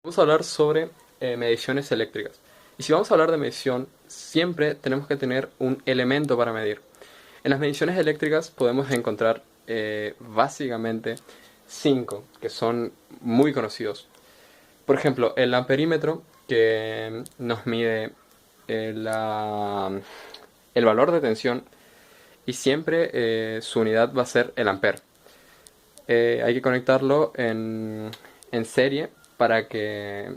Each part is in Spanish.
Vamos a hablar sobre mediciones eléctricas. Y si vamos a hablar de medición, siempre tenemos que tener un elemento para medir. En las mediciones eléctricas podemos encontrar básicamente cinco que son muy conocidos. Por ejemplo, el amperímetro, que nos mide el valor de tensión, y siempre su unidad va a ser el amper. Hay que conectarlo en serie para que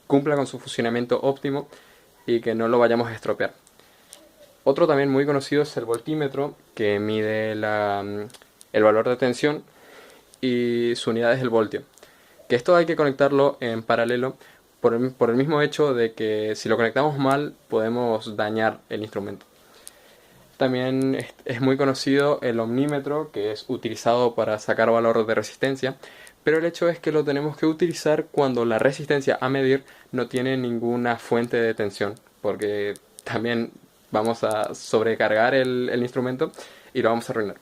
cumpla con su funcionamiento óptimo y que no lo vayamos a estropear. Otro también muy conocido es el voltímetro, que mide el valor de tensión y su unidad es el voltio. Que esto hay que conectarlo en paralelo por el mismo hecho de que si lo conectamos mal podemos dañar el instrumento. También es muy conocido el ohmímetro, que es utilizado para sacar valor de resistencia, pero el hecho es que lo tenemos que utilizar cuando la resistencia a medir no tiene ninguna fuente de tensión, porque también vamos a sobrecargar el instrumento y lo vamos a arruinar.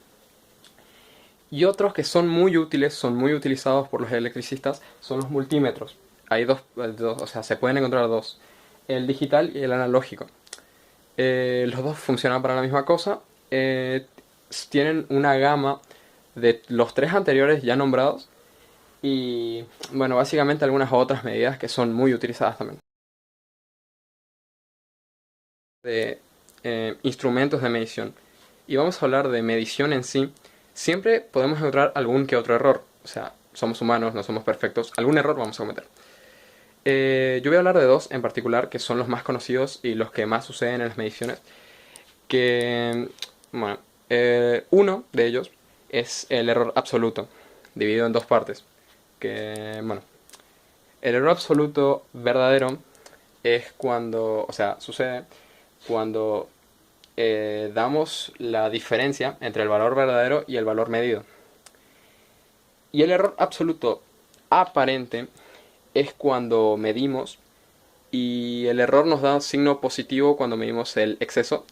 Y otros que son muy útiles, son muy utilizados por los electricistas, son los multímetros. Hay o sea, se pueden encontrar dos, el digital y el analógico. Los dos funcionan para la misma cosa. Eh, Tienen una gama de los tres anteriores ya nombrados y, bueno, básicamente algunas otras medidas que son muy utilizadas también. De instrumentos de medición. Y vamos a hablar de medición en sí. Siempre podemos encontrar algún que otro error. O sea, somos humanos, no somos perfectos. Algún error vamos a cometer. Yo voy a hablar de dos en particular que son los más conocidos y los que más suceden en las mediciones. Que, bueno, uno de ellos es el error absoluto, dividido en dos partes. Que, bueno, el error absoluto verdadero es cuando, o sea, sucede cuando damos la diferencia entre el valor verdadero y el valor medido. Y el error absoluto aparente es cuando medimos y el error nos da signo positivo cuando medimos el exceso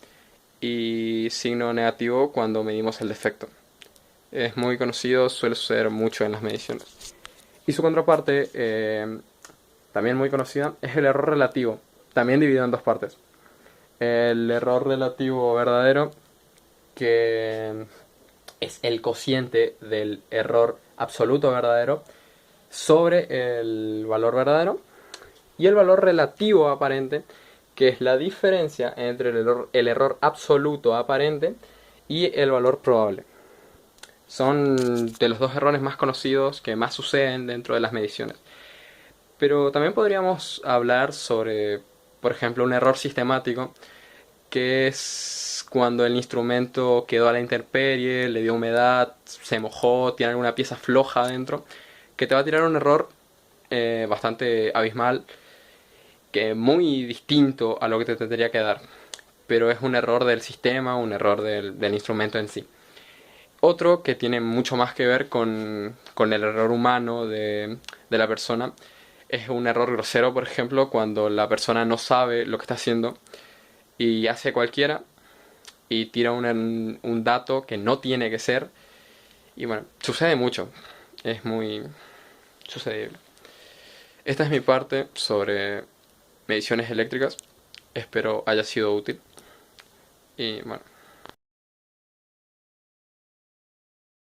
y signo negativo cuando medimos el defecto. Es muy conocido, suele suceder mucho en las mediciones. Y su contraparte, también muy conocida, es el error relativo, también dividido en dos partes. El error relativo verdadero, que es el cociente del error absoluto verdadero sobre el valor verdadero. Y el valor relativo aparente, que es la diferencia entre el error absoluto aparente y el valor probable. Son de los dos errores más conocidos que más suceden dentro de las mediciones. Pero también podríamos hablar sobre, por ejemplo, un error sistemático, que es cuando el instrumento quedó a la intemperie, le dio humedad, se mojó, tiene alguna pieza floja adentro, que te va a tirar un error bastante abismal, que es muy distinto a lo que te tendría que dar. Pero es un error del sistema, un error del instrumento en sí. Otro que tiene mucho más que ver con el error humano de la persona es un error grosero, por ejemplo, cuando la persona no sabe lo que está haciendo y hace cualquiera y tira un dato que no tiene que ser. Y bueno, sucede mucho. Es muy sucedible. Esta es mi parte sobre mediciones eléctricas. Espero haya sido útil. Y bueno,